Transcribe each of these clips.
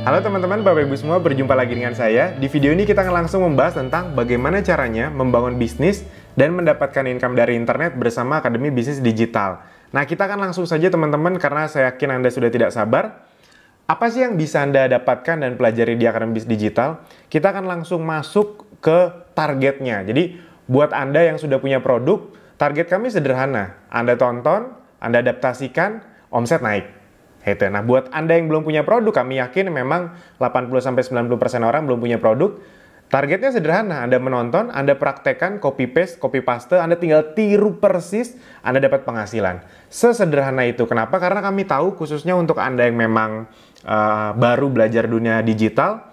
Halo teman-teman, Bapak Ibu semua, berjumpa lagi dengan saya. Di video ini kita akan langsung membahas tentang bagaimana caranya membangun bisnis dan mendapatkan income dari internet bersama Akademi Bisnis Digital. Nah, kita akan langsung saja teman-teman, karena saya yakin Anda sudah tidak sabar. Apa sih yang bisa Anda dapatkan dan pelajari di Akademi Bisnis Digital? Kita akan langsung masuk ke targetnya. Jadi, buat Anda yang sudah punya produk, target kami sederhana. Anda tonton, Anda adaptasikan, omset naik. Itu. Nah, buat Anda yang belum punya produk, kami yakin memang 80-90% orang belum punya produk. Targetnya sederhana, Anda menonton, Anda praktekkan, copy paste, Anda tinggal tiru persis, Anda dapat penghasilan. Sesederhana itu. Kenapa? Karena kami tahu khususnya untuk Anda yang memang baru belajar dunia digital,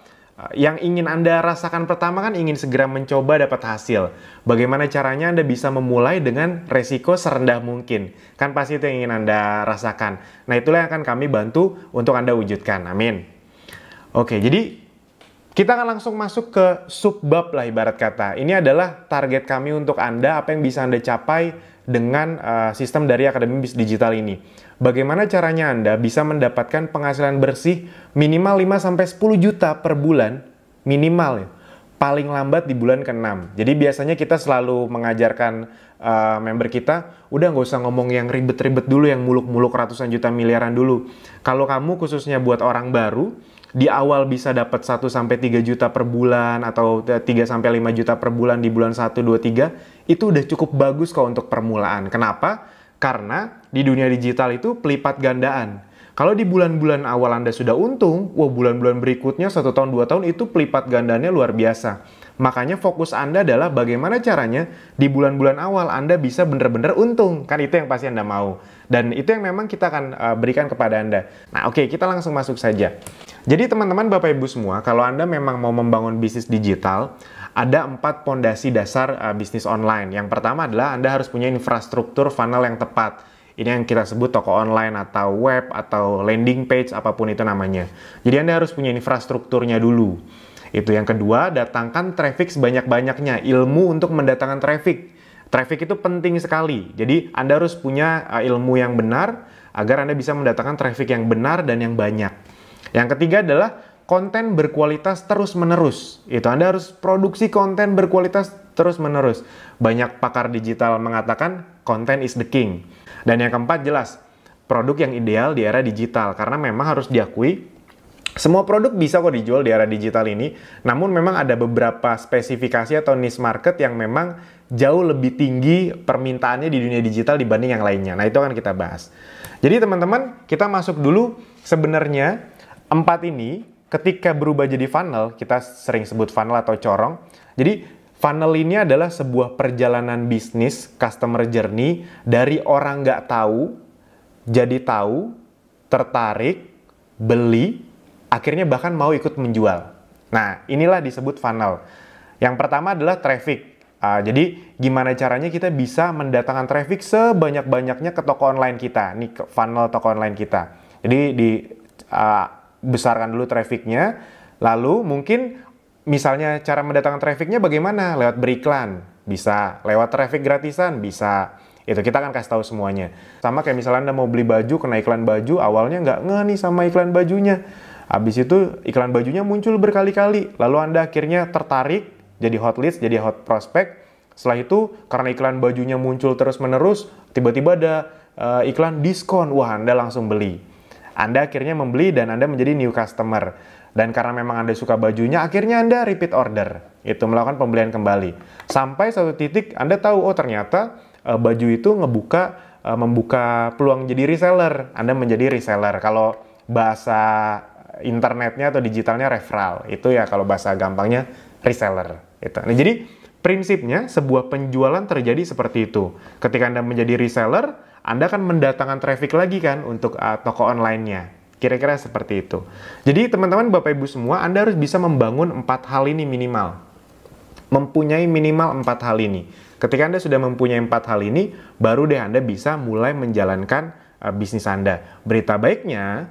yang ingin Anda rasakan pertama kan ingin segera mencoba dapat hasil. Bagaimana caranya Anda bisa memulai dengan resiko serendah mungkin. Kan pasti itu yang ingin Anda rasakan. Nah, itulah yang akan kami bantu untuk Anda wujudkan. Amin. Oke, jadi kita akan langsung masuk ke subbab lah ibarat kata. Ini adalah target kami untuk Anda, apa yang bisa Anda capai dengan sistem dari Akademi Bisnis Digital ini. Bagaimana caranya Anda bisa mendapatkan penghasilan bersih minimal 5-10 juta per bulan, minimal ya. Paling lambat di bulan ke-6. Jadi biasanya kita selalu mengajarkan member kita, udah nggak usah ngomong yang ribet-ribet dulu, yang muluk-muluk ratusan juta miliaran dulu. Kalau kamu khususnya buat orang baru, di awal bisa dapat 1-3 juta per bulan atau 3-5 juta per bulan di bulan 1, 2, 3, itu udah cukup bagus kok untuk permulaan. Kenapa? Karena di dunia digital itu pelipat gandaan. Kalau di bulan-bulan awal Anda sudah untung, wah bulan-bulan berikutnya 1 tahun, 2 tahun itu pelipat gandanya luar biasa. Makanya fokus Anda adalah bagaimana caranya di bulan-bulan awal Anda bisa benar-benar untung. Kan itu yang pasti Anda mau. Dan itu yang memang kita akan berikan kepada Anda. Nah, oke, kita langsung masuk saja. Jadi teman-teman, Bapak Ibu semua, kalau Anda memang mau membangun bisnis digital, ada 4 pondasi dasar bisnis online. Yang pertama adalah Anda harus punya infrastruktur funnel yang tepat. Ini yang kita sebut toko online atau web atau landing page, apapun itu namanya. Jadi Anda harus punya infrastrukturnya dulu. Itu yang kedua, datangkan traffic sebanyak-banyaknya, ilmu untuk mendatangkan traffic. Traffic itu penting sekali. Jadi Anda harus punya ilmu yang benar agar Anda bisa mendatangkan traffic yang benar dan yang banyak. Yang ketiga adalah konten berkualitas terus-menerus. Itu Anda harus produksi konten berkualitas terus-menerus. Banyak pakar digital mengatakan content is the king. Dan yang keempat jelas, produk yang ideal di era digital. Karena memang harus diakui, semua produk bisa kok dijual di era digital ini. Namun memang ada beberapa spesifikasi atau niche market yang memang jauh lebih tinggi permintaannya di dunia digital dibanding yang lainnya. Nah, itu akan kita bahas. Jadi teman-teman, kita masuk dulu sebenarnya 4 ini ketika berubah jadi funnel, kita sering sebut funnel atau corong. Jadi funnel ini adalah sebuah perjalanan bisnis, customer journey, dari orang nggak tahu, jadi tahu, tertarik, beli, akhirnya bahkan mau ikut menjual. Nah, inilah disebut funnel. Yang pertama adalah traffic. Jadi, gimana caranya kita bisa mendatangkan traffic sebanyak-banyaknya ke toko online kita. Ini funnel toko online kita. Jadi, besarkan dulu trafficnya, lalu mungkin misalnya cara mendatangkan trafficnya bagaimana? Lewat beriklan, bisa. Lewat traffic gratisan, bisa. Itu kita akan kasih tahu semuanya. Sama kayak misalnya Anda mau beli baju, kena iklan baju, awalnya nggak ngeh nih sama iklan bajunya. Habis itu iklan bajunya muncul berkali-kali, lalu Anda akhirnya tertarik, jadi hot leads, jadi hot prospect. Setelah itu, karena iklan bajunya muncul terus-menerus, tiba-tiba ada iklan diskon, wah Anda langsung beli. Anda akhirnya membeli dan Anda menjadi new customer. Dan karena memang Anda suka bajunya, akhirnya Anda repeat order. Itu melakukan pembelian kembali. Sampai satu titik Anda tahu, oh ternyata baju itu membuka peluang jadi reseller. Anda menjadi reseller. Kalau bahasa internetnya atau digitalnya referral. Itu ya kalau bahasa gampangnya reseller. Itu. Nah, jadi prinsipnya sebuah penjualan terjadi seperti itu. Ketika Anda menjadi reseller, Anda akan mendatangkan traffic lagi kan untuk toko online-nya. Kira-kira seperti itu. Jadi teman-teman, Bapak Ibu semua, Anda harus bisa membangun 4 hal ini minimal. Mempunyai minimal 4 hal ini. Ketika Anda sudah mempunyai 4 hal ini, baru deh Anda bisa mulai menjalankan bisnis Anda. Berita baiknya,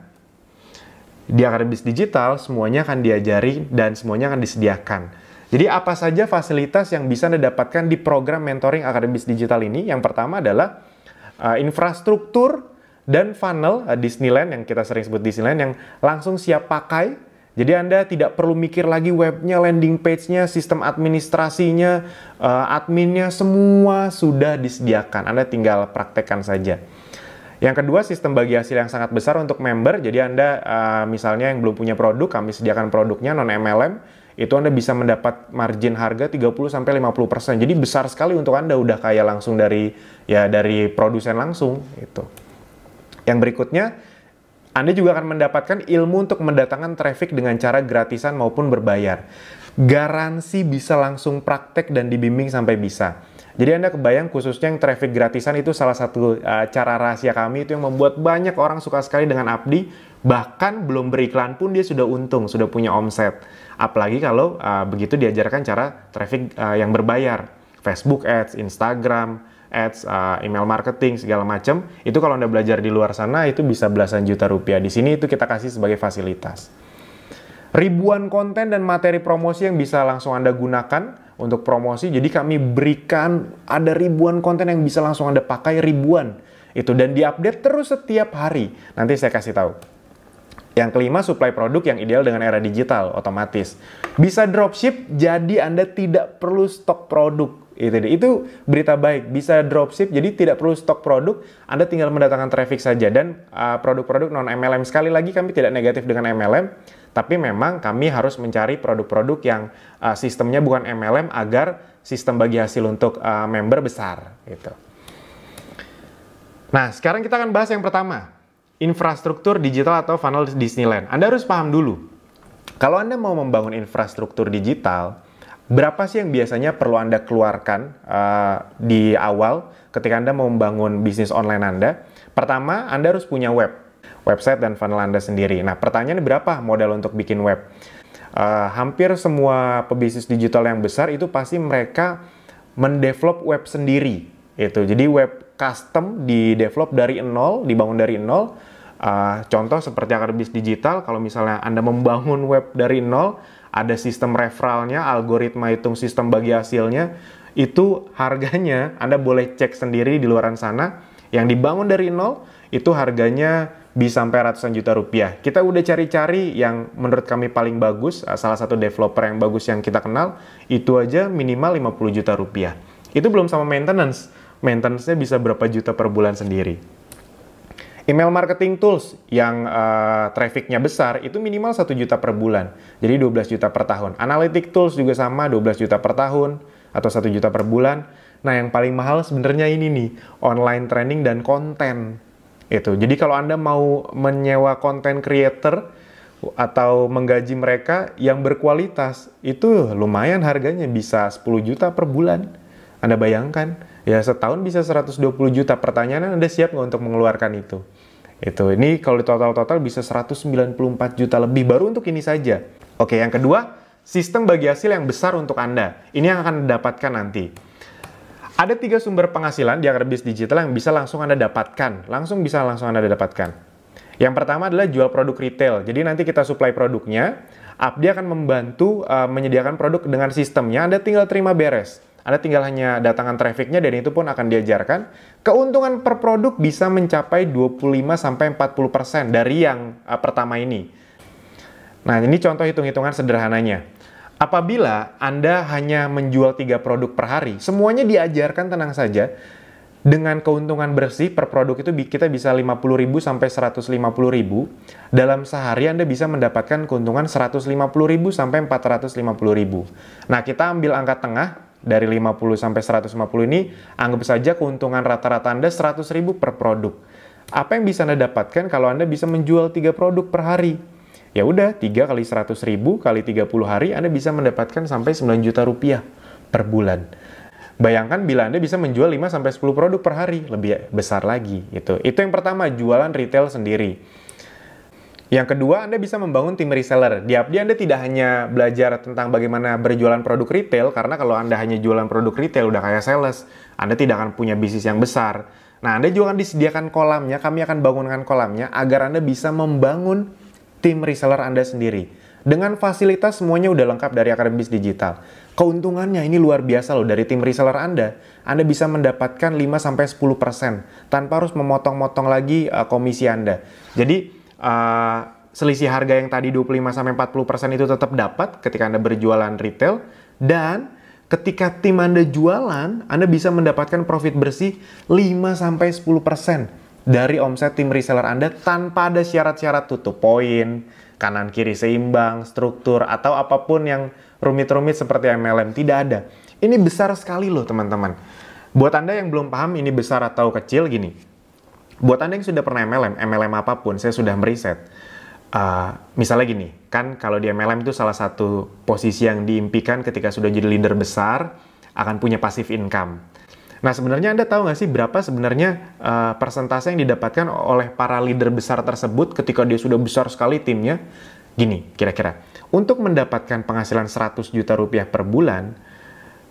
di Akademi Bisnis Digital semuanya akan diajari dan semuanya akan disediakan. Jadi apa saja fasilitas yang bisa Anda dapatkan di program mentoring Akademi Bisnis Digital ini? Yang pertama adalah infrastruktur dan funnel Disneyland yang kita sering sebut Disneyland yang langsung siap pakai Jadi Anda tidak perlu mikir lagi webnya, landing page-nya, sistem administrasinya, adminnya, semua sudah disediakan. Anda tinggal praktekkan saja. Yang kedua, sistem bagi hasil yang sangat besar untuk member. Jadi Anda misalnya yang belum punya produk, kami sediakan produknya non-MLM, itu Anda bisa mendapat margin harga 30-50%. Jadi besar sekali untuk Anda, udah kayak langsung dari produsen langsung. Gitu. Yang berikutnya, Anda juga akan mendapatkan ilmu untuk mendatangkan traffic dengan cara gratisan maupun berbayar. Garansi bisa langsung praktek dan dibimbing sampai bisa. Jadi Anda kebayang khususnya yang traffic gratisan itu salah satu cara rahasia kami itu yang membuat banyak orang suka sekali dengan Abdi. Bahkan belum beriklan pun dia sudah untung, sudah punya omset. Apalagi kalau begitu diajarkan cara traffic yang berbayar. Facebook Ads, Instagram Ads, email marketing, segala macam. Itu kalau Anda belajar di luar sana itu bisa belasan juta rupiah. Di sini itu kita kasih sebagai fasilitas. Ribuan konten dan materi promosi yang bisa langsung Anda gunakan untuk promosi. Jadi kami berikan ada ribuan konten yang bisa langsung Anda pakai, ribuan. Itu dan diupdate terus setiap hari. Nanti saya kasih tahu. Yang kelima, supply produk yang ideal dengan era digital, otomatis. Bisa dropship, jadi Anda tidak perlu stok produk. Itu berita baik, bisa dropship, jadi tidak perlu stok produk, Anda tinggal mendatangkan traffic saja. Dan produk-produk non-MLM, sekali lagi kami tidak negatif dengan MLM, tapi memang kami harus mencari produk-produk yang sistemnya bukan MLM agar sistem bagi hasil untuk member besar. Gitu. Nah, sekarang kita akan bahas yang pertama, infrastruktur digital atau funnel Disneyland. Anda harus paham dulu, kalau Anda mau membangun infrastruktur digital, berapa sih yang biasanya perlu Anda keluarkan di awal ketika Anda mau membangun bisnis online Anda? Pertama, Anda harus punya website dan funnel Anda sendiri. Nah, pertanyaannya berapa modal untuk bikin web? Hampir semua pebisnis digital yang besar itu pasti mereka mendevelop web sendiri. Jadi web custom di-develop dari nol, dibangun dari nol. Contoh seperti Akademisi Digital, kalau misalnya Anda membangun web dari nol, ada sistem referralnya, algoritma hitung sistem bagi hasilnya, itu harganya Anda boleh cek sendiri di luaran sana, yang dibangun dari nol, itu harganya bisa sampai ratusan juta rupiah. Kita udah cari-cari yang menurut kami paling bagus, salah satu developer yang bagus yang kita kenal, itu aja minimal 50 juta rupiah. Itu belum sama maintenance. Maintenance-nya bisa berapa juta per bulan sendiri. Email marketing tools yang traffic-nya besar itu minimal 1 juta per bulan. Jadi 12 juta per tahun. Analytic tools juga sama, 12 juta per tahun atau 1 juta per bulan. Nah, yang paling mahal sebenarnya ini nih, online training dan konten. Jadi kalau Anda mau menyewa content creator atau menggaji mereka yang berkualitas, itu lumayan harganya, bisa 10 juta per bulan. Anda bayangkan, ya setahun bisa 120 juta. Pertanyaan, Anda siap nggak untuk mengeluarkan itu? Ini kalau total bisa 194 juta lebih baru untuk ini saja. Oke, yang kedua, sistem bagi hasil yang besar untuk Anda. Ini yang akan Anda dapatkan nanti. Ada 3 sumber penghasilan di Akademisi Digital yang bisa langsung Anda dapatkan. Langsung Anda dapatkan. Yang pertama adalah jual produk retail. Jadi nanti kita supply produknya, Abdi akan membantu menyediakan produk dengan sistemnya, Anda tinggal terima beres. Anda tinggal hanya datangkan trafficnya dan itu pun akan diajarkan. Keuntungan per produk bisa mencapai 25-40% dari yang pertama ini. Nah, ini contoh hitung-hitungan sederhananya. Apabila Anda hanya menjual 3 produk per hari, semuanya diajarkan, tenang saja. Dengan keuntungan bersih per produk itu kita bisa 50.000 sampai 150.000. Dalam sehari Anda bisa mendapatkan keuntungan 150.000 sampai 450.000. Nah, kita ambil angka tengah. Dari 50 sampai 150 ini, anggap saja keuntungan rata-rata Anda 100.000 per produk. Apa yang bisa Anda dapatkan kalau Anda bisa menjual 3 produk per hari? Ya udah, 3 kali 100.000 kali 30 hari, Anda bisa mendapatkan sampai 9 juta rupiah per bulan. Bayangkan bila Anda bisa menjual 5 sampai 10 produk per hari, lebih besar lagi. Itu yang pertama, jualan retail sendiri. Yang kedua, Anda bisa membangun tim reseller. Di Abdi Anda tidak hanya belajar tentang bagaimana berjualan produk retail, karena kalau Anda hanya jualan produk retail, udah kayak sales, Anda tidak akan punya bisnis yang besar. Nah, Anda juga akan disediakan kolamnya, kami akan bangunkan kolamnya, agar Anda bisa membangun tim reseller Anda sendiri. Dengan fasilitas semuanya udah lengkap dari Akademisi Digital. Keuntungannya ini luar biasa loh, dari tim reseller Anda bisa mendapatkan 5-10% tanpa harus memotong-motong lagi komisi Anda. Jadi, selisih harga yang tadi 25-40% itu tetap dapat ketika Anda berjualan retail, dan ketika tim Anda jualan, Anda bisa mendapatkan profit bersih 5-10% dari omset tim reseller Anda tanpa ada syarat-syarat tutup poin, kanan kiri seimbang, struktur, atau apapun yang rumit-rumit seperti MLM. Tidak ada. Ini besar sekali loh teman-teman. Buat Anda yang belum paham ini besar atau kecil, gini. Buat Anda yang sudah pernah MLM apapun, saya sudah meriset. Misalnya gini, kan kalau di MLM itu salah satu posisi yang diimpikan ketika sudah jadi leader besar, akan punya passive income. Nah sebenarnya Anda tahu nggak sih berapa sebenarnya persentase yang didapatkan oleh para leader besar tersebut ketika dia sudah besar sekali timnya? Gini, kira-kira. Untuk mendapatkan penghasilan 100 juta rupiah per bulan,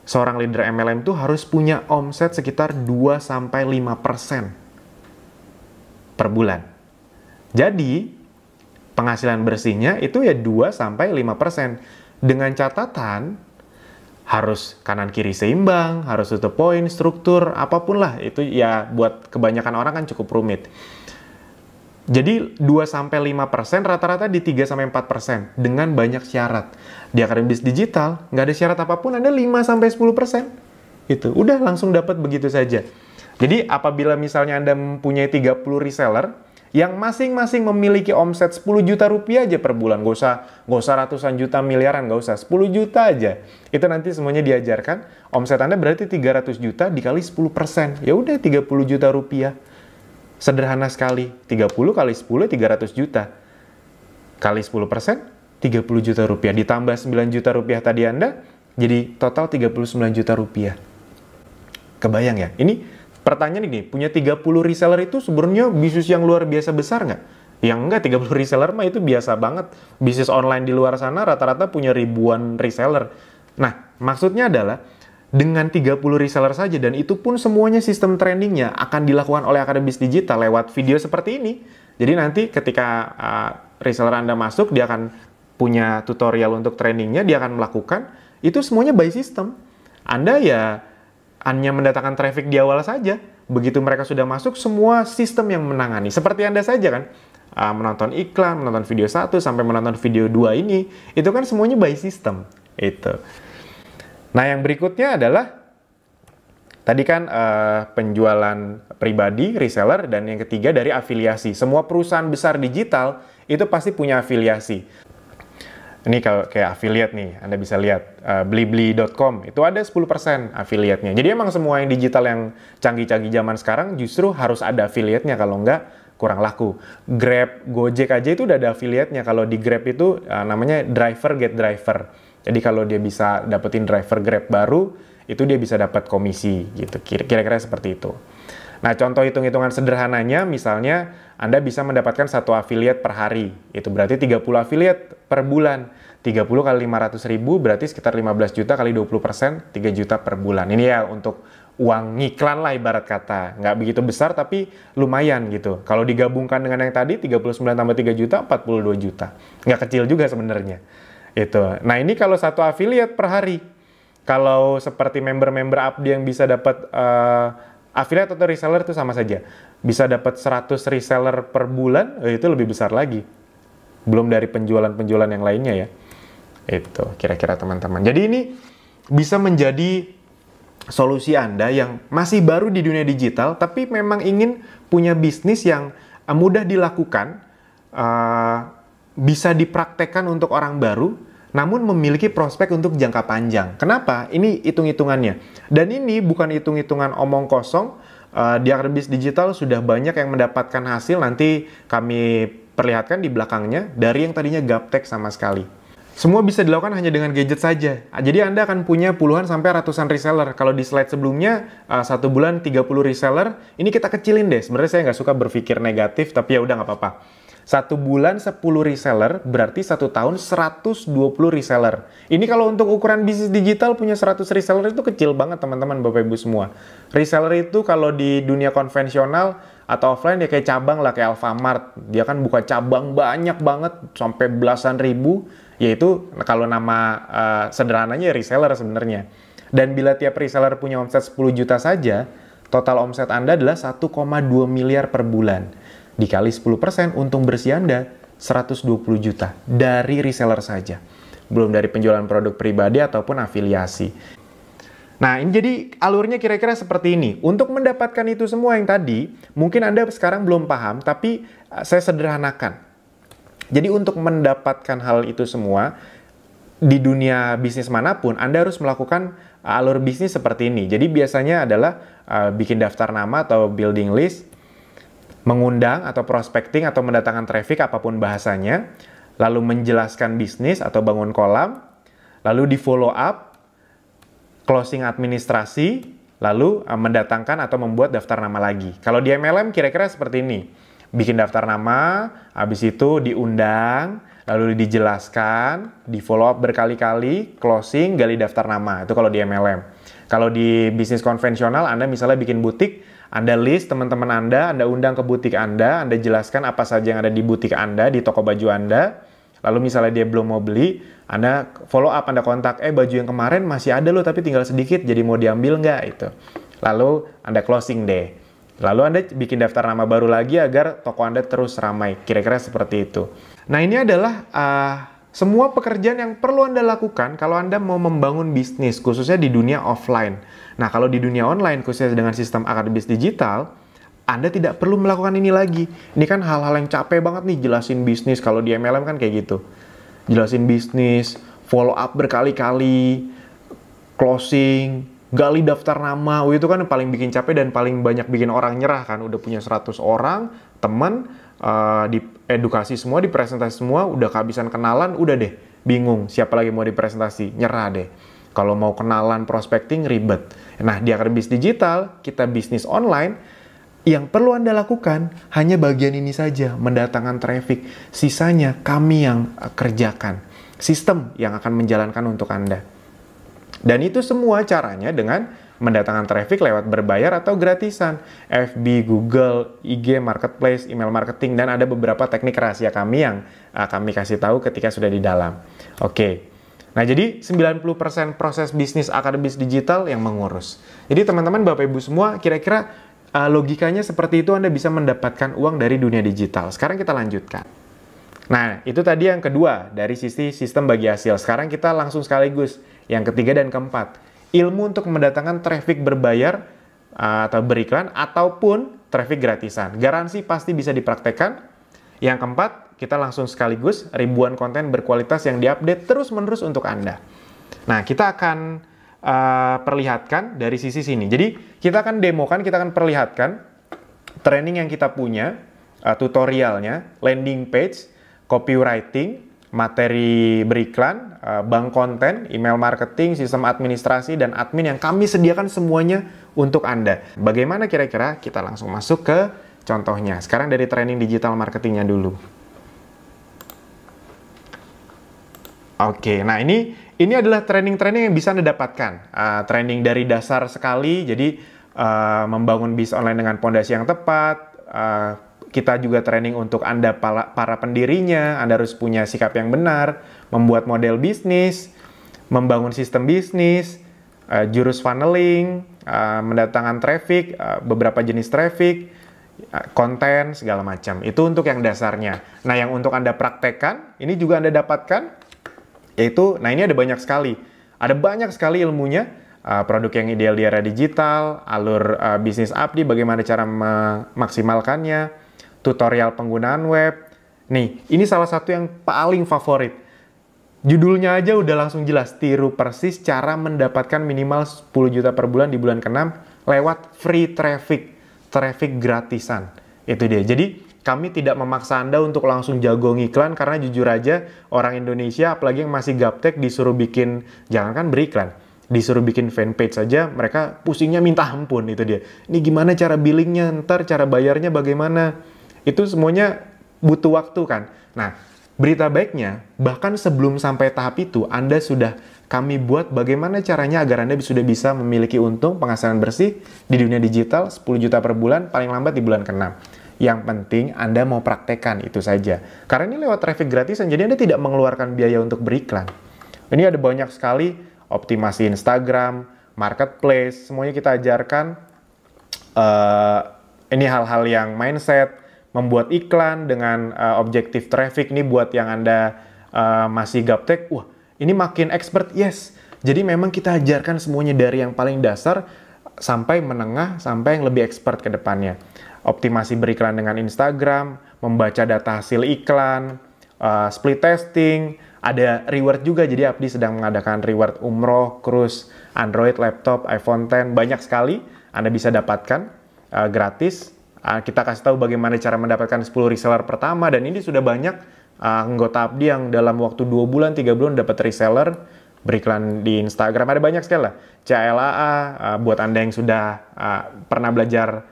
seorang leader MLM itu harus punya omset sekitar 2-5% per bulan. Jadi, penghasilan bersihnya itu ya 2-5%. Dengan catatan, harus kanan kiri seimbang, harus tutup poin, struktur, apapun lah. Itu ya buat kebanyakan orang kan cukup rumit. Jadi 2-5%, rata-rata di 3-4% dengan banyak syarat. Di Akademi Bisnis Digital, nggak ada syarat apapun, Anda 5-10%. Itu udah langsung dapat begitu saja. Jadi apabila misalnya Anda mempunyai 30 reseller yang masing-masing memiliki omset 10 juta rupiah aja per bulan, nggak usah ratusan juta miliaran, nggak usah, 10 juta aja. Itu nanti semuanya diajarkan, omset Anda berarti 300 juta dikali 10%. Ya udah 30 juta rupiah. Sederhana sekali, 30 kali 10, 300 juta. Kali 10%, 30 juta rupiah. Ditambah 9 juta rupiah tadi Anda, jadi total 39 juta rupiah. Kebayang ya? Ini pertanyaan ini, punya 30 reseller itu sebenarnya bisnis yang luar biasa besar nggak? Yang enggak, 30 reseller mah itu biasa banget. Bisnis online di luar sana rata-rata punya ribuan reseller. Nah, maksudnya adalah dengan 30 reseller saja, dan itu pun semuanya sistem trainingnya akan dilakukan oleh Akademi Bisnis Digital lewat video seperti ini. Jadi nanti ketika reseller Anda masuk, dia akan punya tutorial untuk trainingnya, dia akan melakukan, itu semuanya by system. Anda ya hanya mendatangkan traffic di awal saja. Begitu mereka sudah masuk, semua sistem yang menangani. Seperti Anda saja kan, menonton iklan, menonton video 1 sampai menonton video 2 ini, itu kan semuanya by system. Itu. Nah, yang berikutnya adalah, tadi kan penjualan pribadi, reseller, dan yang ketiga dari afiliasi. Semua perusahaan besar digital itu pasti punya afiliasi. Ini kalau kayak affiliate nih, Anda bisa lihat blibli.com itu ada 10% affiliate-nya. Jadi emang semua yang digital yang canggih-canggih zaman sekarang justru harus ada affiliate-nya, kalau nggak kurang laku. Grab, Gojek aja itu udah ada affiliate-nya. Kalau di Grab itu namanya driver get driver. Jadi kalau dia bisa dapetin driver Grab baru, itu dia bisa dapat komisi gitu. Kira-kira seperti itu. Nah, contoh hitung-hitungan sederhananya, misalnya Anda bisa mendapatkan satu affiliate per hari. Itu berarti 30 affiliate per bulan. 30 kali 500 ribu berarti sekitar 15 juta kali 20%, 3 juta per bulan. Ini ya untuk uang ngiklan lah ibarat kata. Nggak begitu besar tapi lumayan gitu. Kalau digabungkan dengan yang tadi, 39 tambah 3 juta, 42 juta. Nggak kecil juga sebenarnya. Itu. Nah, ini kalau satu affiliate per hari. Kalau seperti member-member Abdi yang bisa dapat affiliate atau reseller itu sama saja. Bisa dapat 100 reseller per bulan, itu lebih besar lagi. Belum dari penjualan-penjualan yang lainnya ya. Itu kira-kira teman-teman. Jadi ini bisa menjadi solusi Anda yang masih baru di dunia digital, tapi memang ingin punya bisnis yang mudah dilakukan, bisa dipraktekkan untuk orang baru, namun memiliki prospek untuk jangka panjang. Kenapa? Ini hitung-hitungannya. Dan ini bukan hitung-hitungan omong kosong. Di Akademi Bisnis Digital sudah banyak yang mendapatkan hasil. Nanti kami perlihatkan di belakangnya dari yang tadinya gaptek sama sekali. Semua bisa dilakukan hanya dengan gadget saja. Jadi Anda akan punya puluhan sampai ratusan reseller. Kalau di slide sebelumnya, 1 bulan 30 reseller. Ini kita kecilin deh. Sebenarnya saya nggak suka berpikir negatif, tapi ya udah nggak apa-apa. 1 bulan 10 reseller, berarti 1 tahun 120 reseller. Ini kalau untuk ukuran bisnis digital punya 100 reseller itu kecil banget teman-teman, Bapak Ibu semua. Reseller itu kalau di dunia konvensional atau offline ya kayak cabang lah, kayak Alfamart. Dia kan buka cabang banyak banget, sampai belasan ribu. Yaitu kalau nama sederhananya reseller sebenarnya. Dan bila tiap reseller punya omset 10 juta saja, total omset Anda adalah 1,2 miliar per bulan. Dikali 10%, untung bersih Anda 120 juta dari reseller saja. Belum dari penjualan produk pribadi ataupun afiliasi. Nah, ini jadi alurnya kira-kira seperti ini. Untuk mendapatkan itu semua yang tadi, mungkin Anda sekarang belum paham, tapi saya sederhanakan. Jadi untuk mendapatkan hal itu semua, di dunia bisnis manapun, Anda harus melakukan alur bisnis seperti ini. Jadi biasanya adalah bikin daftar nama atau building list, mengundang atau prospecting atau mendatangkan traffic apapun bahasanya, lalu menjelaskan bisnis atau bangun kolam, lalu di follow up, closing administrasi, lalu mendatangkan atau membuat daftar nama lagi. Kalau di MLM kira-kira seperti ini. Bikin daftar nama, habis itu diundang, lalu dijelaskan, di follow up berkali-kali, closing, gali daftar nama. Itu kalau di MLM. Kalau di bisnis konvensional, Anda misalnya bikin butik, Anda list teman-teman Anda undang ke butik Anda jelaskan apa saja yang ada di butik Anda, di toko baju Anda. Lalu misalnya dia belum mau beli, Anda follow up, Anda kontak, baju yang kemarin masih ada loh tapi tinggal sedikit, jadi mau diambil nggak? Itu. Lalu Anda closing deh. Lalu Anda bikin daftar nama baru lagi agar toko Anda terus ramai. Kira-kira seperti itu. Nah, ini adalah semua pekerjaan yang perlu Anda lakukan kalau Anda mau membangun bisnis, khususnya di dunia offline. Nah, kalau di dunia online, khususnya dengan sistem akademis digital, Anda tidak perlu melakukan ini lagi. Ini kan hal-hal yang capek banget nih, jelasin bisnis. Kalau di MLM kan kayak gitu. Jelasin bisnis, follow up berkali-kali, closing, gali daftar nama, itu kan paling bikin capek dan paling banyak bikin orang nyerah kan. Udah punya 100 orang, teman, di edukasi semua, di presentasi semua, udah kehabisan kenalan, udah deh, bingung siapa lagi mau dipresentasi, nyerah deh. Kalau mau kenalan, prospecting, ribet. Nah, di akademis digital, kita bisnis online, yang perlu Anda lakukan hanya bagian ini saja, mendatangkan traffic. Sisanya kami yang kerjakan. Sistem yang akan menjalankan untuk Anda. Dan itu semua caranya dengan mendatangkan traffic lewat berbayar atau gratisan. FB, Google, IG, Marketplace, email marketing, dan ada beberapa teknik rahasia kami yang kami kasih tahu ketika sudah di dalam. Oke. Nah, jadi 90% proses bisnis akademis digital yang mengurus. Jadi teman-teman, Bapak Ibu semua, kira-kira logikanya seperti itu Anda bisa mendapatkan uang dari dunia digital. Sekarang kita lanjutkan. Nah, itu tadi yang kedua dari sisi sistem bagi hasil. Sekarang kita langsung sekaligus yang ketiga dan keempat. Ilmu untuk mendatangkan traffic berbayar atau beriklan ataupun traffic gratisan. Garansi pasti bisa dipraktekkan. Yang keempat, kita langsung sekaligus ribuan konten berkualitas yang diupdate terus-menerus untuk Anda. Nah, kita akan perlihatkan dari sisi sini. Jadi, kita akan demokan, kita akan perlihatkan training yang kita punya, tutorialnya, landing page, copywriting, materi beriklan, bank konten, email marketing, sistem administrasi, dan admin yang kami sediakan semuanya untuk Anda. Bagaimana kira-kira? Kita langsung masuk ke contohnya. Sekarang dari training digital marketingnya dulu. Oke, nah ini adalah training-training yang bisa Anda dapatkan. Training dari dasar sekali, jadi membangun bisnis online dengan pondasi yang tepat. Kita juga training untuk Anda para pendirinya, Anda harus punya sikap yang benar, membuat model bisnis, membangun sistem bisnis, jurus funneling, mendatangkan traffic, beberapa jenis traffic, konten, segala macam. Itu untuk yang dasarnya. Nah, yang untuk Anda praktekkan, ini juga Anda dapatkan, yaitu, nah ini ada banyak sekali. Ada banyak sekali ilmunya, produk yang ideal di era digital, alur bisnis abdi, bagaimana cara memaksimalkannya, tutorial penggunaan web. Nih, ini salah satu yang paling favorit. Judulnya aja udah langsung jelas, tiru persis cara mendapatkan minimal 10 juta per bulan di bulan ke-6 lewat free traffic gratisan. Itu dia. Jadi, kami tidak memaksa Anda untuk langsung jago ngiklan, karena jujur aja orang Indonesia, apalagi yang masih gaptek, disuruh bikin, jangankan beriklan, disuruh bikin fanpage saja, mereka pusingnya minta ampun. Itu dia. Ini gimana cara billingnya, ntar cara bayarnya bagaimana? Itu semuanya butuh waktu kan. Nah, berita baiknya, bahkan sebelum sampai tahap itu, Anda sudah kami buat bagaimana caranya agar Anda sudah bisa memiliki untung penghasilan bersih di dunia digital 10 juta per bulan, paling lambat di bulan ke-6. Yang penting Anda mau praktekkan, itu saja. Karena ini lewat traffic gratisan, jadi Anda tidak mengeluarkan biaya untuk beriklan. Ini ada banyak sekali, optimasi Instagram, marketplace, semuanya kita ajarkan. Ini hal-hal yang mindset, membuat iklan dengan objektif traffic nih buat yang Anda masih gaptek, wah ini makin expert, yes. Jadi memang kita ajarkan semuanya dari yang paling dasar sampai menengah, sampai yang lebih expert ke depannya. Optimasi beriklan dengan Instagram, membaca data hasil iklan, split testing, ada reward juga. Jadi Apdi sedang mengadakan reward umroh, cruise, Android, laptop, iPhone X, banyak sekali Anda bisa dapatkan gratis. Kita kasih tahu bagaimana cara mendapatkan 10 reseller pertama, dan ini sudah banyak anggota Apdi yang dalam waktu 2 bulan, 3 bulan dapat reseller, beriklan di Instagram. Ada banyak sekali lah. CLAA, buat Anda yang sudah pernah belajar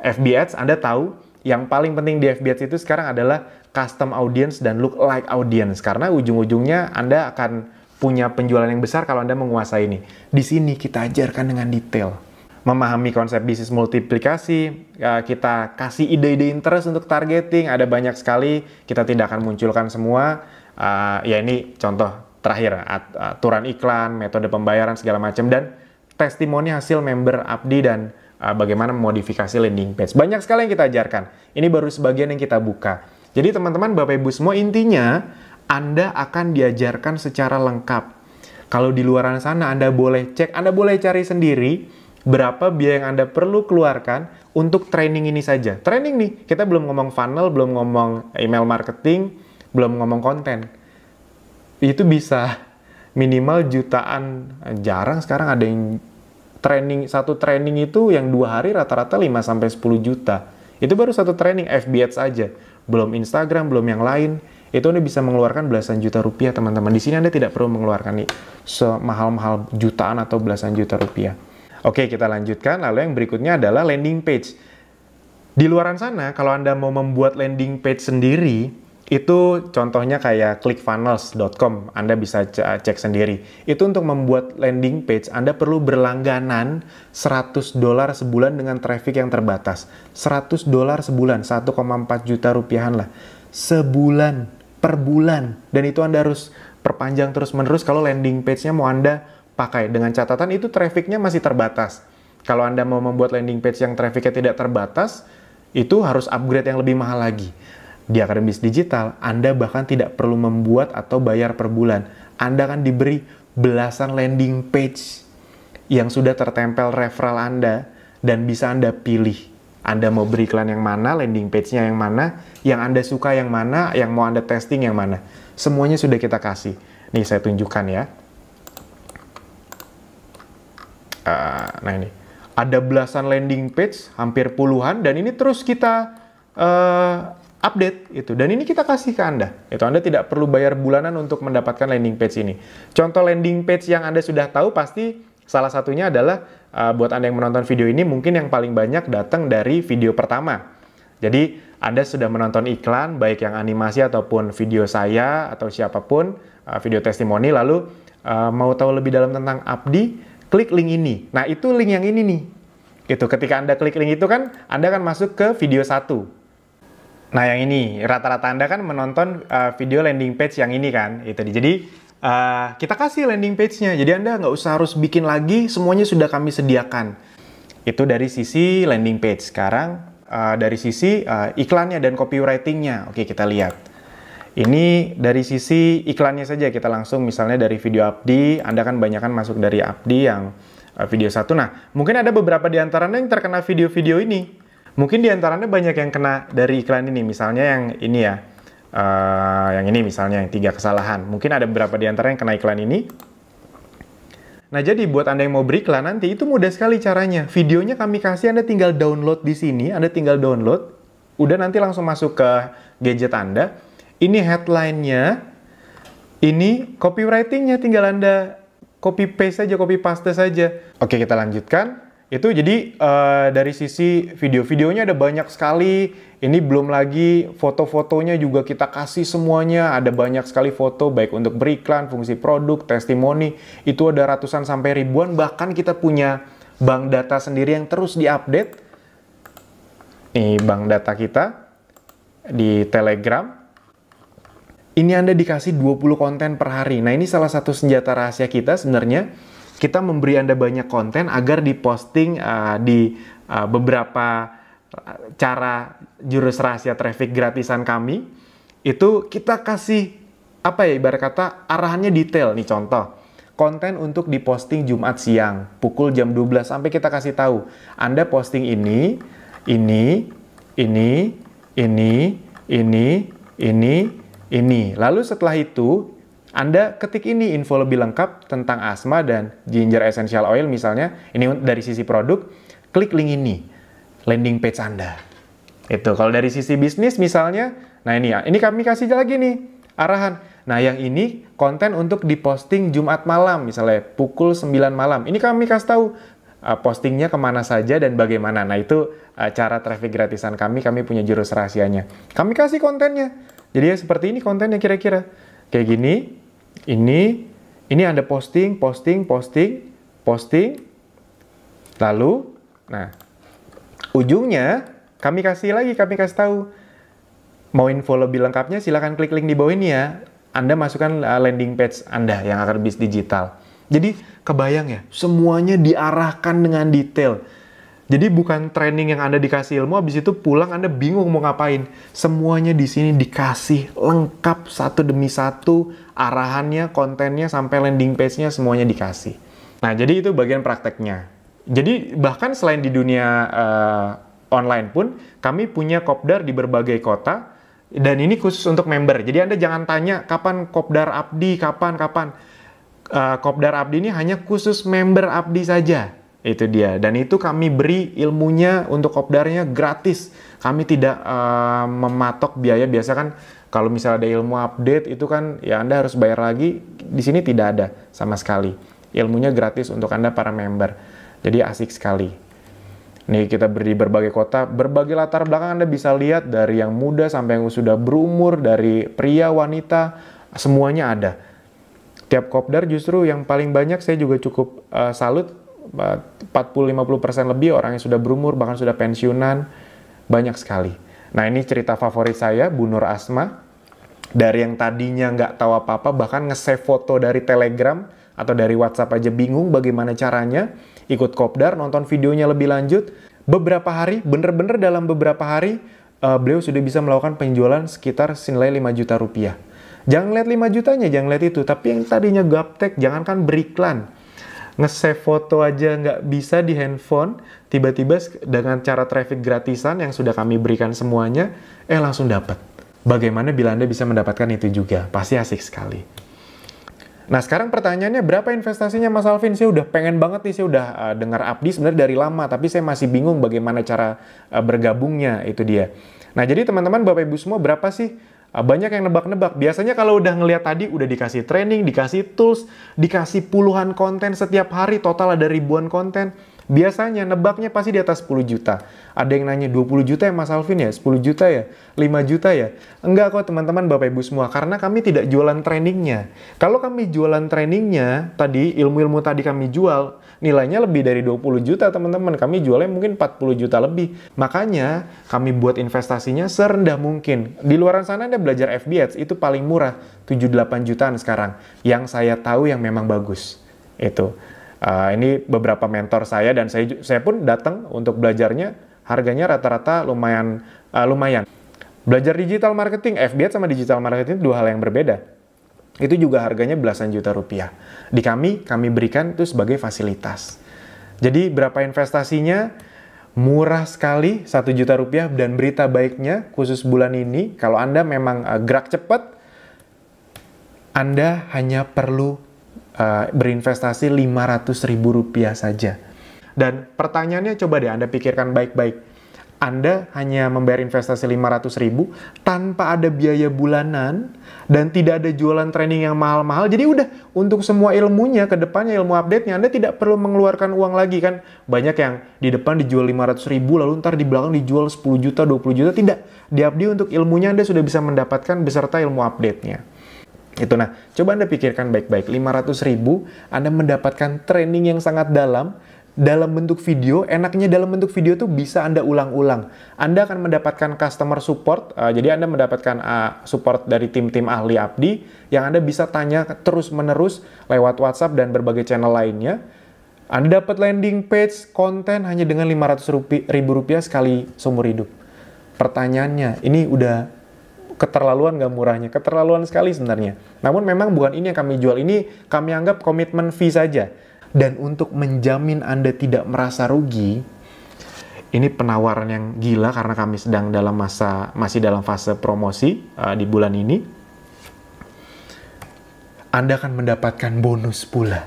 FB Ads, Anda tahu yang paling penting di FB Ads itu sekarang adalah custom audience dan look like audience. Karena ujung-ujungnya Anda akan punya penjualan yang besar kalau Anda menguasai ini. Di sini kita ajarkan dengan detail. Memahami konsep bisnis multiplikasi, kita kasih ide-ide interest untuk targeting, ada banyak sekali, kita tidak akan munculkan semua. Ya ini contoh terakhir, aturan iklan, metode pembayaran, segala macam, dan testimoni hasil member Apdi dan bagaimana memodifikasi landing page. Banyak sekali yang kita ajarkan. Ini baru sebagian yang kita buka. Jadi teman-teman, Bapak Ibu semua, intinya Anda akan diajarkan secara lengkap. Kalau di luar sana Anda boleh cek, Anda boleh cari sendiri berapa biaya yang Anda perlu keluarkan untuk training ini saja. Training nih, kita belum ngomong funnel, belum ngomong email marketing, belum ngomong konten. Itu bisa minimal jutaan. Jarang sekarang ada yang training, satu training itu yang 2 hari rata-rata 5-10 juta. Itu baru satu training FB Ads aja. Belum Instagram, belum yang lain. Itu Anda bisa mengeluarkan belasan juta rupiah, teman-teman. Di sini Anda tidak perlu mengeluarkan nih semahal-mahal jutaan atau belasan juta rupiah. Oke, kita lanjutkan. Lalu yang berikutnya adalah landing page. Di luaran sana, kalau Anda mau membuat landing page sendiri, itu contohnya kayak clickfunnels.com. Anda bisa cek sendiri. Itu untuk membuat landing page, Anda perlu berlangganan $100 sebulan dengan traffic yang terbatas. $100 sebulan, 1,4 juta rupiahan lah. Sebulan, per bulan. Dan itu Anda harus perpanjang terus-menerus kalau landing page-nya mau Anda pakai. Dengan catatan itu traffic-nya masih terbatas. Kalau Anda mau membuat landing page yang traffic-nya tidak terbatas, itu harus upgrade yang lebih mahal lagi. Di Akademi Bisnis Digital, Anda bahkan tidak perlu membuat atau bayar per bulan. Anda akan diberi belasan landing page yang sudah tertempel referral Anda, dan bisa Anda pilih. Anda mau beri iklan yang mana, landing page-nya yang mana, yang Anda suka yang mana, yang mau Anda testing yang mana. Semuanya sudah kita kasih. Nih saya tunjukkan ya. Nah ini, ada belasan landing page, hampir puluhan, dan ini terus kita update itu. Dan ini kita kasih ke Anda. Itu Anda tidak perlu bayar bulanan untuk mendapatkan landing page ini. Contoh landing page yang Anda sudah tahu pasti salah satunya adalah buat Anda yang menonton video ini, mungkin yang paling banyak datang dari video pertama. Jadi Anda sudah menonton iklan, baik yang animasi ataupun video saya atau siapapun, video testimoni, lalu mau tahu lebih dalam tentang Apdi, klik link ini. Nah, itu link yang ini nih. Itu ketika Anda klik link itu kan, Anda akan masuk ke video 1. Nah, yang ini, rata-rata Anda kan menonton video landing page yang ini kan. Itu. Jadi, kita kasih landing page-nya. Jadi, Anda nggak usah harus bikin lagi, semuanya sudah kami sediakan. Itu dari sisi landing page. Sekarang, dari sisi iklannya dan copywriting-nya. Oke, kita lihat. Ini dari sisi iklannya saja, kita langsung misalnya dari video Apdi, Anda kan banyak kan masuk dari Apdi yang video 1. Nah, mungkin ada beberapa di antara Anda yang terkena video-video ini. Mungkin di antara Anda banyak yang kena dari iklan ini, misalnya yang ini ya, yang ini misalnya, yang 3 kesalahan. Mungkin ada beberapa di antara yang kena iklan ini. Nah, jadi buat Anda yang mau beriklan nanti, itu mudah sekali caranya. Videonya kami kasih, Anda tinggal download di sini, Anda tinggal download, udah nanti langsung masuk ke gadget Anda. Ini headline-nya, ini copywriting-nya, tinggal Anda copy paste saja, copy paste saja. Oke, kita lanjutkan. Itu jadi dari sisi video-videonya ada banyak sekali. Ini belum lagi foto-fotonya juga kita kasih semuanya. Ada banyak sekali foto, baik untuk beriklan, fungsi produk, testimoni. Itu ada ratusan sampai ribuan. Bahkan kita punya bank data sendiri yang terus diupdate. Ini bank data kita di Telegram. Ini Anda dikasih 20 konten per hari. Nah, ini salah satu senjata rahasia kita sebenarnya. Kita memberi Anda banyak konten agar diposting di beberapa cara jurus rahasia traffic gratisan kami, itu kita kasih, apa ya, ibarat kata arahannya detail. Nih contoh, konten untuk diposting Jumat siang, pukul jam 12, sampai kita kasih tahu, Anda posting ini, ini. Lalu setelah itu, Anda ketik ini info lebih lengkap tentang Asma dan Ginger Essential Oil misalnya, ini dari sisi produk, klik link ini, landing page Anda. Itu kalau dari sisi bisnis misalnya, nah ini kami kasih lagi nih arahan. Nah yang ini konten untuk diposting Jumat malam, misalnya pukul 9 malam. Ini kami kasih tahu postingnya kemana saja dan bagaimana. Nah itu cara traffic gratisan kami punya jurus rahasianya. Kami kasih kontennya. Jadi ya seperti ini kontennya kira-kira. Kayak gini, ini Anda posting. Lalu, nah ujungnya kami kasih tahu. Mau info lebih lengkapnya silahkan klik link di bawah ini ya. Anda masukkan landing page Anda yang akan bis digital. Jadi kebayang ya, semuanya diarahkan dengan detail. Jadi bukan training yang Anda dikasih ilmu, habis itu pulang Anda bingung mau ngapain. Semuanya di sini dikasih lengkap satu demi satu, arahannya, kontennya, sampai landing page-nya semuanya dikasih. Nah, jadi itu bagian prakteknya. Jadi bahkan selain di dunia online pun, kami punya kopdar di berbagai kota, dan ini khusus untuk member. Jadi Anda jangan tanya kapan kopdar Abdi, kapan. Kopdar Abdi ini hanya khusus member Abdi saja. Itu dia. Dan itu kami beri ilmunya untuk kopdarnya gratis. Kami tidak mematok biaya. Biasa kan kalau misalnya ada ilmu update itu kan ya Anda harus bayar lagi. Di sini tidak ada sama sekali. Ilmunya gratis untuk Anda para member. Jadi asik sekali. Nih kita beri berbagai kota, berbagai latar belakang Anda bisa lihat dari yang muda sampai yang sudah berumur, dari pria, wanita, semuanya ada. Tiap kopdar justru yang paling banyak saya juga cukup salut, 40-50% lebih orang yang sudah berumur, bahkan sudah pensiunan, banyak sekali. Nah ini cerita favorit saya, Bu Nur Asma, dari yang tadinya nggak tahu apa-apa, bahkan nge-save foto dari Telegram atau dari WhatsApp aja bingung bagaimana caranya, ikut kopdar, nonton videonya lebih lanjut, beberapa hari, bener-bener dalam beberapa hari, beliau sudah bisa melakukan penjualan sekitar senilai 5 juta rupiah. Jangan lihat 5 jutanya, jangan lihat itu, tapi yang tadinya gaptek, jangankan beriklan, nge-save foto aja nggak bisa di handphone, tiba-tiba dengan cara traffic gratisan yang sudah kami berikan semuanya, langsung dapat. Bagaimana bila Anda bisa mendapatkan itu juga? Pasti asik sekali. Nah sekarang pertanyaannya berapa investasinya Mas Alvin? Saya udah pengen banget nih, saya udah dengar Abdi sebenarnya dari lama, tapi saya masih bingung bagaimana cara bergabungnya, itu dia. Nah jadi teman-teman Bapak Ibu semua berapa sih? Banyak yang nebak-nebak. Biasanya kalau udah ngelihat tadi, udah dikasih training, dikasih tools, dikasih puluhan konten setiap hari, total ada ribuan konten. Biasanya nebaknya pasti di atas 10 juta. Ada yang nanya 20 juta ya Mas Alvin ya? 10 juta ya? 5 juta ya? Enggak kok teman-teman Bapak Ibu semua, karena kami tidak jualan trainingnya. Kalau kami jualan trainingnya, tadi ilmu-ilmu tadi kami jual, nilainya lebih dari 20 juta teman-teman. Kami jualnya mungkin 40 juta lebih. Makanya kami buat investasinya serendah mungkin. Di luar sana Anda belajar FB Ads, itu paling murah, 7-8 jutaan sekarang. Yang saya tahu yang memang bagus. Itu. Ini beberapa mentor saya dan saya pun datang untuk belajarnya, harganya rata-rata lumayan. Belajar digital marketing, FB Ads sama digital marketing itu dua hal yang berbeda. Itu juga harganya belasan juta rupiah. Di kami berikan itu sebagai fasilitas. Jadi berapa investasinya? Murah sekali, 1 juta rupiah, dan berita baiknya khusus bulan ini, kalau Anda memang gerak cepat, Anda hanya perlu berinvestasi Rp500.000 saja. Dan pertanyaannya coba deh Anda pikirkan baik-baik. Anda hanya membayar investasi Rp500.000 tanpa ada biaya bulanan dan tidak ada jualan training yang mahal-mahal. Jadi udah untuk semua ilmunya ke depannya, ilmu update-nya, Anda tidak perlu mengeluarkan uang lagi kan. Banyak yang di depan dijual Rp500.000 lalu ntar di belakang dijual 10 juta, 20 juta. Tidak. Di Abdi untuk ilmunya Anda sudah bisa mendapatkan beserta ilmu update-nya. Itu nah, coba Anda pikirkan baik-baik, 500.000 Anda mendapatkan training yang sangat dalam bentuk video. Enaknya dalam bentuk video tuh bisa Anda ulang-ulang. Anda akan mendapatkan customer support, jadi Anda mendapatkan support dari tim-tim ahli Abdi yang Anda bisa tanya terus-menerus lewat WhatsApp dan berbagai channel lainnya. Anda dapat landing page, konten hanya dengan Rp500.000 sekali seumur hidup. Pertanyaannya, ini udah keterlaluan nggak murahnya? Keterlaluan sekali sebenarnya. Namun memang bukan ini yang kami jual. Ini kami anggap komitmen fee saja. Dan untuk menjamin Anda tidak merasa rugi, ini penawaran yang gila karena kami sedang masih dalam fase promosi di bulan ini. Anda akan mendapatkan bonus pula.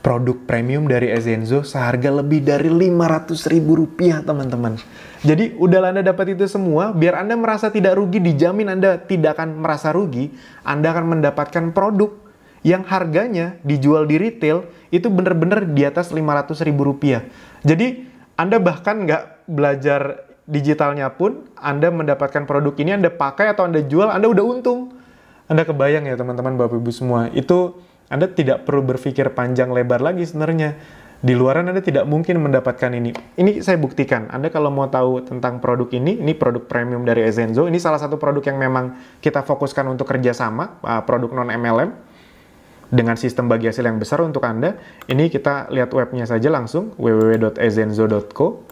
Produk premium dari Ezenzo seharga lebih dari Rp500.000, teman-teman. Jadi, udah Anda dapat itu semua, biar Anda merasa tidak rugi, dijamin Anda tidak akan merasa rugi, Anda akan mendapatkan produk yang harganya dijual di retail, itu benar-benar di atas Rp500.000. Jadi, Anda bahkan nggak belajar digitalnya pun, Anda mendapatkan produk ini, Anda pakai atau Anda jual, Anda udah untung. Anda kebayang ya teman-teman, Bapak Ibu semua, itu Anda tidak perlu berpikir panjang lebar lagi sebenarnya. Di luaran Anda tidak mungkin mendapatkan ini. Ini saya buktikan. Anda kalau mau tahu tentang produk ini produk premium dari Ezenzo. Ini salah satu produk yang memang kita fokuskan untuk kerjasama, produk non-MLM, dengan sistem bagi hasil yang besar untuk Anda. Ini kita lihat webnya saja langsung, www.ezenzo.co.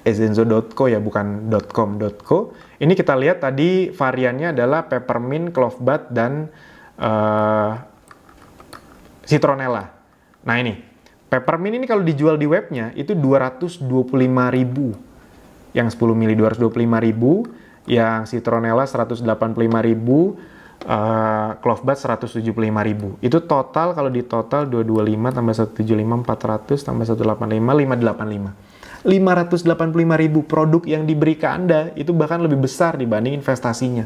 Ezenzo.co ya, bukan .com.co. Ini kita lihat tadi variannya adalah peppermint, clove bud, dan citronella. Nah ini, peppermint ini kalau dijual di webnya itu 225.000. Yang 10 mili 225.000, yang citronella 185.000, clove bud 175.000. Itu total, kalau di total 225 tambah 175 400 tambah 185 585. 585.000 produk yang diberi ke Anda itu bahkan lebih besar dibanding investasinya.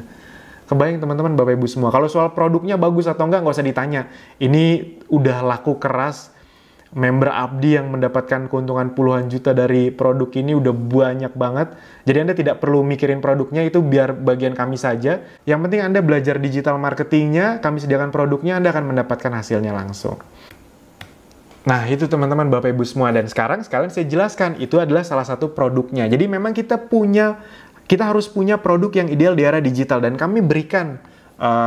Kebayang teman-teman, Bapak Ibu semua. Kalau soal produknya bagus atau nggak usah ditanya. Ini udah laku keras. Member Abdi yang mendapatkan keuntungan puluhan juta dari produk ini udah banyak banget. Jadi Anda tidak perlu mikirin produknya, itu biar bagian kami saja. Yang penting Anda belajar digital marketingnya, kami sediakan produknya, Anda akan mendapatkan hasilnya langsung. Nah, itu teman-teman, Bapak Ibu semua. Dan sekalian saya jelaskan, itu adalah salah satu produknya. Jadi memang kita harus punya produk yang ideal di era digital, dan kami berikan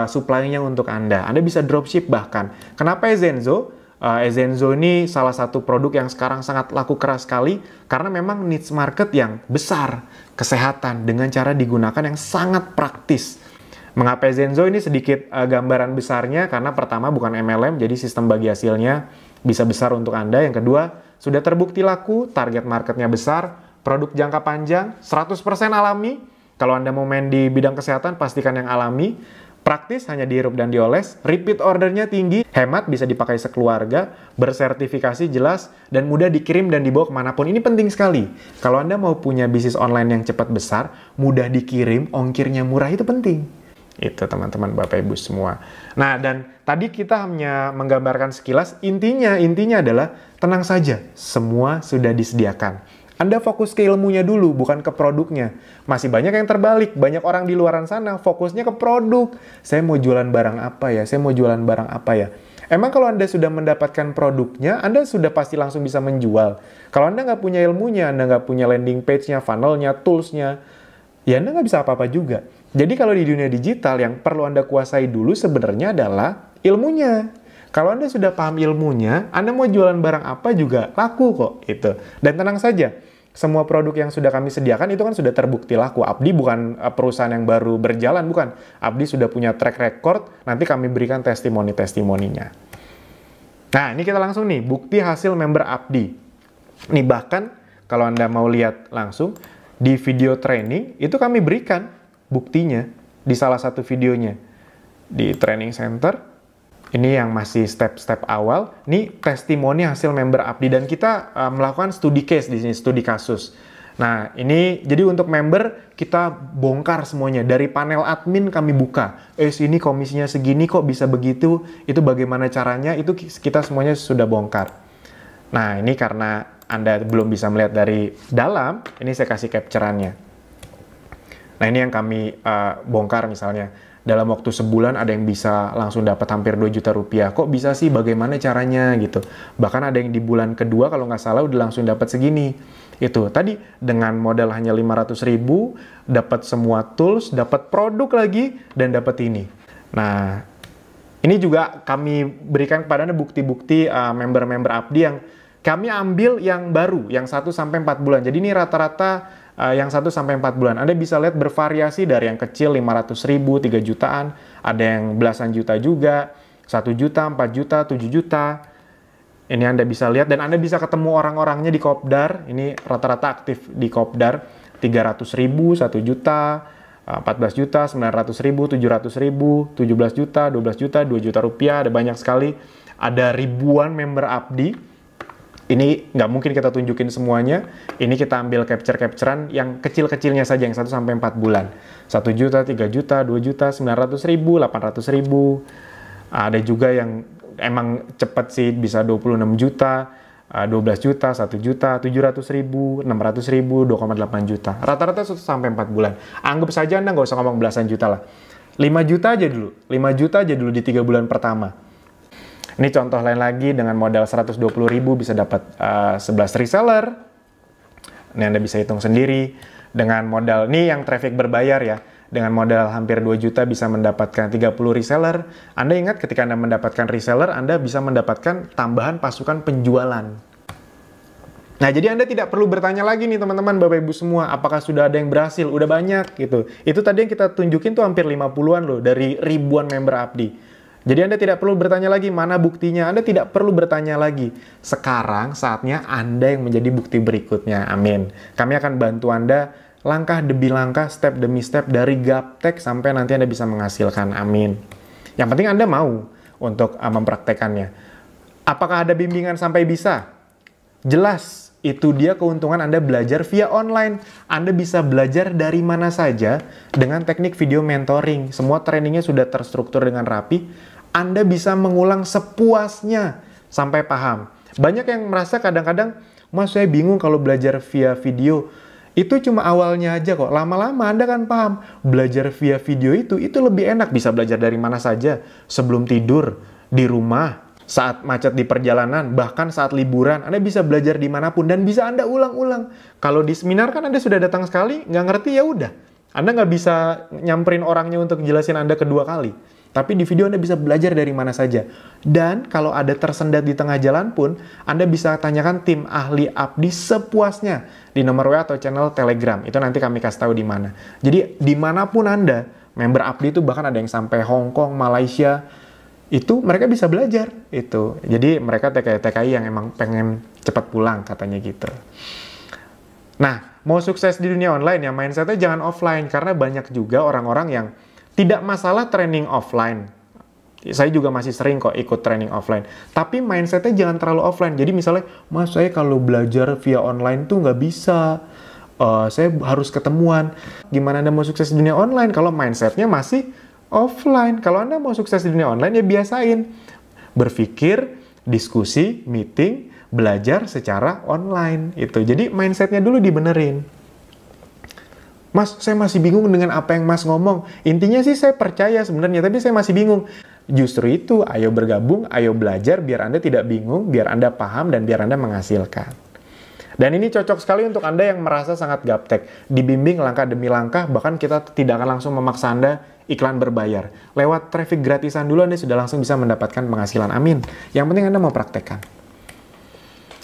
supply-nya untuk Anda. Anda bisa dropship bahkan. Kenapa Ezenzo? Ezenzo ini salah satu produk yang sekarang sangat laku keras sekali, karena memang niche market yang besar, kesehatan, dengan cara digunakan yang sangat praktis. Mengapa Ezenzo? Ini sedikit gambaran besarnya, karena pertama bukan MLM, jadi sistem bagi hasilnya bisa besar untuk Anda. Yang kedua, sudah terbukti laku, target marketnya besar, produk jangka panjang, 100% alami. Kalau Anda mau main di bidang kesehatan, pastikan yang alami. Praktis, hanya dihirup dan dioles. Repeat ordernya tinggi, hemat, bisa dipakai sekeluarga, bersertifikasi jelas, dan mudah dikirim dan dibawa kemanapun. Ini penting sekali. Kalau Anda mau punya bisnis online yang cepat besar, mudah dikirim, ongkirnya murah, itu penting. Itu teman-teman, Bapak Ibu semua. Nah, dan tadi kita hanya menggambarkan sekilas. Intinya adalah tenang saja, semua sudah disediakan. Anda fokus ke ilmunya dulu, bukan ke produknya. Masih banyak yang terbalik. Banyak orang di luaran sana fokusnya ke produk. Saya mau jualan barang apa ya? Saya mau jualan barang apa ya? Emang kalau Anda sudah mendapatkan produknya, Anda sudah pasti langsung bisa menjual. Kalau Anda nggak punya ilmunya, Anda nggak punya landing page-nya, funnel-nya, tools-nya, ya Anda nggak bisa apa-apa juga. Jadi kalau di dunia digital, yang perlu Anda kuasai dulu sebenarnya adalah ilmunya. Kalau Anda sudah paham ilmunya, Anda mau jualan barang apa juga laku kok. Itu. Dan tenang saja, semua produk yang sudah kami sediakan itu kan sudah terbukti laku. Abdi bukan perusahaan yang baru berjalan, bukan. Abdi sudah punya track record, nanti kami berikan testimoni-testimoninya. Nah, ini kita langsung nih, bukti hasil member Abdi. Nih bahkan, kalau Anda mau lihat langsung, di video training, itu kami berikan buktinya di salah satu videonya. Di training center, ini yang masih step-step awal. Ini testimoni hasil member Abdi, dan kita melakukan studi case di sini, studi kasus. Nah, ini jadi untuk member kita bongkar semuanya. Dari panel admin kami buka. Ini komisinya segini kok bisa begitu? Itu bagaimana caranya? Itu kita semuanya sudah bongkar. Nah, ini karena Anda belum bisa melihat dari dalam, ini saya kasih capture-annya. Nah, ini yang kami bongkar misalnya. Dalam waktu sebulan ada yang bisa langsung dapat hampir 2 juta rupiah. Kok bisa sih? Bagaimana caranya? Gitu. Bahkan ada yang di bulan kedua kalau nggak salah udah langsung dapat segini. Itu tadi dengan modal hanya 500.000, dapat semua tools, dapat produk lagi, dan dapat ini. Nah, ini juga kami berikan kepada Anda bukti-bukti member-member Abdi yang Kami ambil yang baru, yang 1-4 bulan. Jadi ini rata-rata yang 1-4 bulan. Anda bisa lihat bervariasi dari yang kecil 500.000, 3 jutaan, ada yang belasan juta juga, 1 juta, 4 juta, 7 juta. Ini Anda bisa lihat dan Anda bisa ketemu orang-orangnya di Kopdar. Ini rata-rata aktif di Kopdar. 300.000, 1 juta, 14 juta, 900.000, 700.000, 17 juta, 12 juta, 2 juta rupiah. Ada banyak sekali. Ada ribuan member Abdi. Ini nggak mungkin kita tunjukin semuanya. Ini kita ambil capture-capturean yang kecil-kecilnya saja, yang 1-4 bulan. 1 juta, 3 juta, 2 juta, 900.000, 800.000. Ada juga yang emang cepet sih, bisa 26 juta, 12 juta, 1 juta, 700.000, 600.000, 2,8 juta. Rata-rata 1-4 bulan. Anggap saja Anda nggak usah ngomong belasan juta lah. 5 juta aja dulu. 5 juta aja dulu di 3 bulan pertama. Ini contoh lain lagi, dengan modal 120.000 bisa dapat 11 reseller. Ini Anda bisa hitung sendiri. Dengan modal, ini yang traffic berbayar ya. Dengan modal hampir 2 juta bisa mendapatkan 30 reseller. Anda ingat ketika Anda mendapatkan reseller, Anda bisa mendapatkan tambahan pasukan penjualan. Nah, jadi Anda tidak perlu bertanya lagi nih teman-teman, Bapak Ibu semua, apakah sudah ada yang berhasil? Udah banyak gitu. Itu tadi yang kita tunjukin tuh hampir 50-an loh, dari ribuan member Abdi. Jadi Anda tidak perlu bertanya lagi, mana buktinya? Anda tidak perlu bertanya lagi. Sekarang saatnya Anda yang menjadi bukti berikutnya. Amin. Kami akan bantu Anda langkah demi langkah, step demi step, dari gaptek sampai nanti Anda bisa menghasilkan. Amin. Yang penting Anda mau untuk mempraktekannya. Apakah ada bimbingan sampai bisa? Jelas. Itu dia keuntungan Anda belajar via online. Anda bisa belajar dari mana saja dengan teknik video mentoring. Semua trainingnya sudah terstruktur dengan rapi. Anda bisa mengulang sepuasnya sampai paham. Banyak yang merasa kadang-kadang, Mas, saya bingung kalau belajar via video. Itu cuma awalnya aja kok. Lama-lama Anda kan paham. Belajar via video itu lebih enak. Bisa belajar dari mana saja. Sebelum tidur, di rumah, saat macet di perjalanan, bahkan saat liburan. Anda bisa belajar dimanapun dan bisa Anda ulang-ulang. Kalau di seminar kan Anda sudah datang sekali, nggak ngerti ya udah. Anda nggak bisa nyamperin orangnya untuk jelasin Anda kedua kali. Tapi di video Anda bisa belajar dari mana saja. Dan kalau ada tersendat di tengah jalan pun, Anda bisa tanyakan tim ahli Abdi sepuasnya di nomor WA atau channel Telegram. Itu nanti kami kasih tahu di mana. Jadi dimanapun Anda, member Abdi itu bahkan ada yang sampai Hong Kong, Malaysia, itu mereka bisa belajar itu. Jadi mereka TKI yang emang pengen cepat pulang katanya gitu. Nah, mau sukses di dunia online ya mindsetnya jangan offline, karena banyak juga orang-orang yang tidak masalah training offline. Saya juga masih sering kok ikut training offline. Tapi mindsetnya jangan terlalu offline. Jadi misalnya, Mas, saya kalau belajar via online tuh nggak bisa. Saya harus ketemuan. Gimana Anda mau sukses di dunia online kalau mindsetnya masih offline? Kalau Anda mau sukses di dunia online, ya biasain. Berpikir, diskusi, meeting, belajar secara online. Itu. Jadi mindsetnya dulu dibenerin. Mas, saya masih bingung dengan apa yang Mas ngomong. Intinya sih saya percaya sebenarnya, tapi saya masih bingung. Justru itu, ayo bergabung, ayo belajar, biar Anda tidak bingung, biar Anda paham, dan biar Anda menghasilkan. Dan ini cocok sekali untuk Anda yang merasa sangat gaptek. Dibimbing langkah demi langkah, bahkan kita tidak akan langsung memaksa Anda iklan berbayar. Lewat traffic gratisan dulu, Anda sudah langsung bisa mendapatkan penghasilan. Amin. Yang penting Anda mau praktekkan.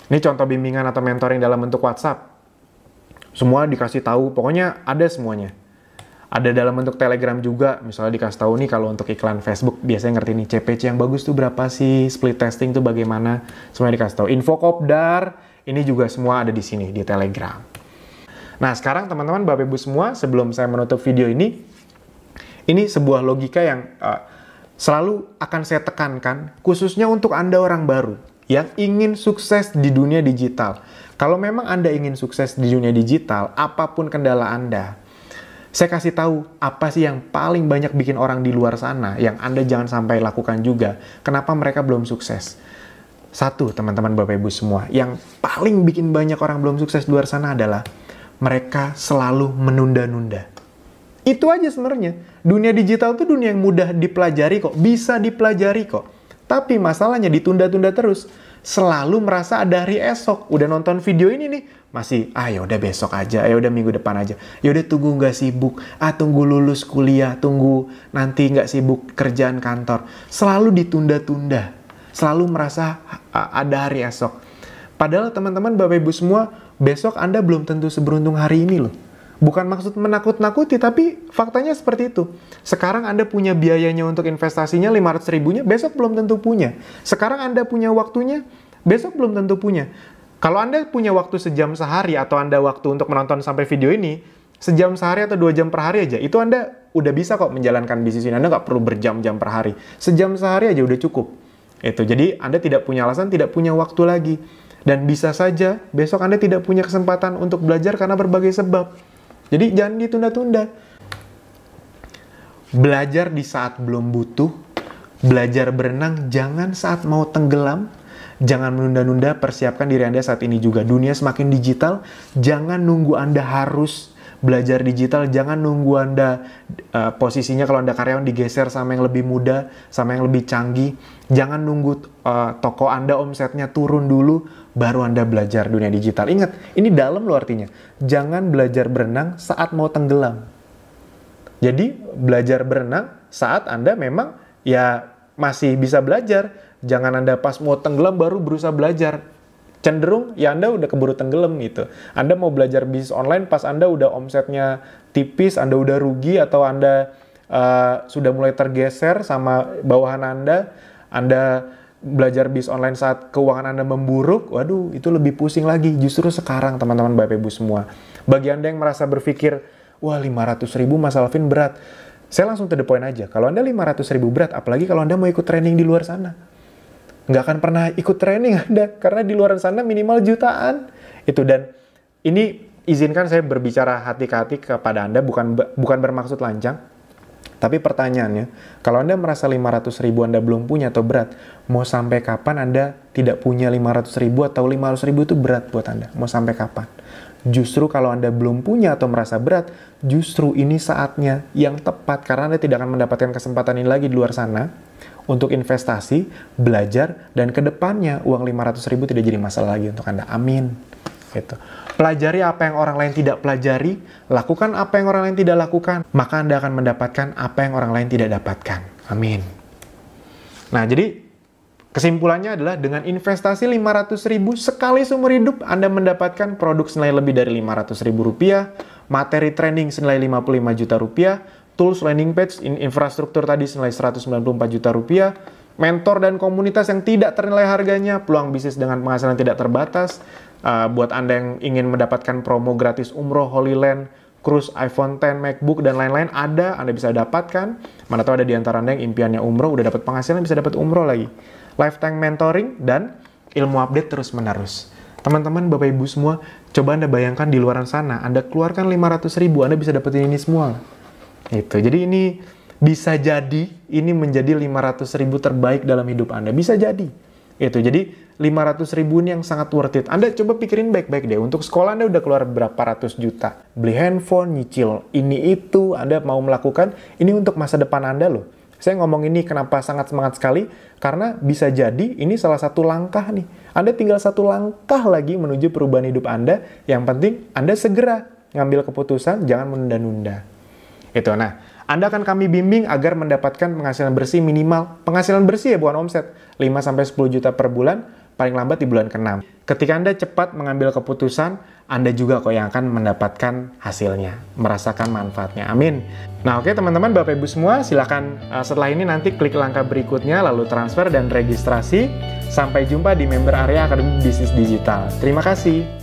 Ini contoh bimbingan atau mentoring dalam bentuk WhatsApp. Semua dikasih tahu, pokoknya ada semuanya. Ada dalam bentuk Telegram juga, misalnya dikasih tahu nih kalau untuk iklan Facebook, biasanya ngerti nih, CPC yang bagus tuh berapa sih, split testing tuh bagaimana, semuanya dikasih tahu. Info Kopdar, ini juga semua ada di sini, di Telegram. Nah, sekarang teman-teman, Bapak Ibu semua, sebelum saya menutup video ini sebuah logika yang selalu akan saya tekankan, khususnya untuk Anda orang baru yang ingin sukses di dunia digital. Kalau memang Anda ingin sukses di dunia digital, apapun kendala Anda, saya kasih tahu apa sih yang paling banyak bikin orang di luar sana, yang Anda jangan sampai lakukan juga. Kenapa mereka belum sukses? Satu, teman-teman Bapak Ibu semua, yang paling bikin banyak orang belum sukses di luar sana adalah mereka selalu menunda-nunda. Itu aja sebenarnya. Dunia digital itu dunia yang mudah dipelajari kok, bisa dipelajari kok. Tapi masalahnya ditunda-tunda terus. Selalu merasa ada hari esok. Udah nonton video ini nih, masih, ya udah besok aja, ya udah minggu depan aja. Ya udah tunggu nggak sibuk, tunggu lulus kuliah, tunggu nanti nggak sibuk kerjaan kantor. Selalu ditunda-tunda. Selalu merasa ada hari esok. Padahal teman-teman Bapak Ibu semua, besok Anda belum tentu seberuntung hari ini loh. Bukan maksud menakut-nakuti, tapi faktanya seperti itu. Sekarang Anda punya biayanya untuk investasinya 500 ribunya, besok belum tentu punya. Sekarang Anda punya waktunya, besok belum tentu punya. Kalau Anda punya waktu sejam sehari, atau Anda waktu untuk menonton sampai video ini, sejam sehari atau 2 jam per hari aja, itu Anda udah bisa kok menjalankan bisnis ini. Anda nggak perlu berjam-jam per hari. Sejam sehari aja udah cukup. Jadi Anda tidak punya alasan, tidak punya waktu lagi. Dan bisa saja besok Anda tidak punya kesempatan untuk belajar karena berbagai sebab. Jadi jangan ditunda-tunda. Belajar di saat belum butuh, belajar berenang jangan saat mau tenggelam, jangan menunda-nunda, persiapkan diri Anda saat ini juga. Dunia semakin digital, jangan nunggu Anda harus belajar digital, jangan nunggu Anda posisinya kalau Anda karyawan digeser sama yang lebih muda, sama yang lebih canggih. Jangan nunggu toko Anda omsetnya turun dulu, baru Anda belajar dunia digital. Ingat, ini dalam loh artinya. Jangan belajar berenang saat mau tenggelam. Jadi, belajar berenang saat Anda memang ya masih bisa belajar. Jangan Anda pas mau tenggelam baru berusaha belajar. Cenderung ya Anda udah keburu tenggelam gitu. Anda mau belajar bisnis online pas Anda udah omsetnya tipis, Anda udah rugi, atau Anda sudah mulai tergeser sama bawahan Anda belajar bisnis online saat keuangan Anda memburuk, waduh, itu lebih pusing lagi. Justru sekarang, teman-teman Bapak Ibu semua. Bagi Anda yang merasa berpikir, wah 500 ribu Mas Alvin berat. Saya langsung to the point aja. Kalau Anda 500 ribu berat, apalagi kalau Anda mau ikut training di luar sana. Nggak akan pernah ikut training Anda, karena di luar sana minimal jutaan. Dan ini izinkan saya berbicara hati ke hati kepada Anda, bukan bermaksud lancang. Tapi pertanyaannya, kalau Anda merasa 500 ribu Anda belum punya atau berat, mau sampai kapan Anda tidak punya 500 ribu atau 500 ribu itu berat buat Anda? Mau sampai kapan? Justru kalau Anda belum punya atau merasa berat, justru ini saatnya yang tepat, karena Anda tidak akan mendapatkan kesempatan ini lagi di luar sana untuk investasi, belajar, dan kedepannya uang 500 ribu tidak jadi masalah lagi untuk Anda. Amin. Pelajari apa yang orang lain tidak pelajari, lakukan apa yang orang lain tidak lakukan, maka Anda akan mendapatkan apa yang orang lain tidak dapatkan. Amin. Nah, jadi kesimpulannya adalah dengan investasi 500 ribu sekali seumur hidup, Anda mendapatkan produk senilai lebih dari 500 ribu rupiah, materi training senilai 55 juta rupiah, tools landing page, infrastruktur tadi senilai 194 juta rupiah, mentor dan komunitas yang tidak ternilai harganya, peluang bisnis dengan penghasilan tidak terbatas. Buat Anda yang ingin mendapatkan promo gratis umroh, Holy Land, cruise, iPhone X, MacBook, dan lain-lain, Anda bisa dapatkan. Mana tahu ada di antara Anda yang impiannya umroh, udah dapat penghasilan, bisa dapat umroh lagi. Lifetime mentoring, dan ilmu update terus-menerus. Teman-teman, Bapak Ibu semua, coba Anda bayangkan di luar sana, Anda keluarkan 500 ribu, Anda bisa dapetin ini semua. Jadi ini bisa jadi, ini menjadi 500 ribu terbaik dalam hidup Anda. Bisa jadi. Jadi 500 ribu ini yang sangat worth it. Anda coba pikirin baik-baik deh. Untuk sekolah Anda udah keluar berapa ratus juta. Beli handphone, nyicil ini itu. Anda mau melakukan, ini untuk masa depan Anda loh. Saya ngomong ini kenapa sangat semangat sekali. Karena bisa jadi ini salah satu langkah nih. Anda tinggal satu langkah lagi menuju perubahan hidup Anda. Yang penting Anda segera ngambil keputusan, jangan menunda-nunda. Nah, Anda akan kami bimbing agar mendapatkan penghasilan bersih minimal. Penghasilan bersih ya, bukan omset. 5-10 juta per bulan, paling lambat di bulan ke-6. Ketika Anda cepat mengambil keputusan, Anda juga kok yang akan mendapatkan hasilnya. Merasakan manfaatnya. Amin. Nah, oke teman-teman, Bapak Ibu semua, silakan setelah ini nanti klik langkah berikutnya, lalu transfer dan registrasi. Sampai jumpa di member area Akademi Bisnis Digital. Terima kasih.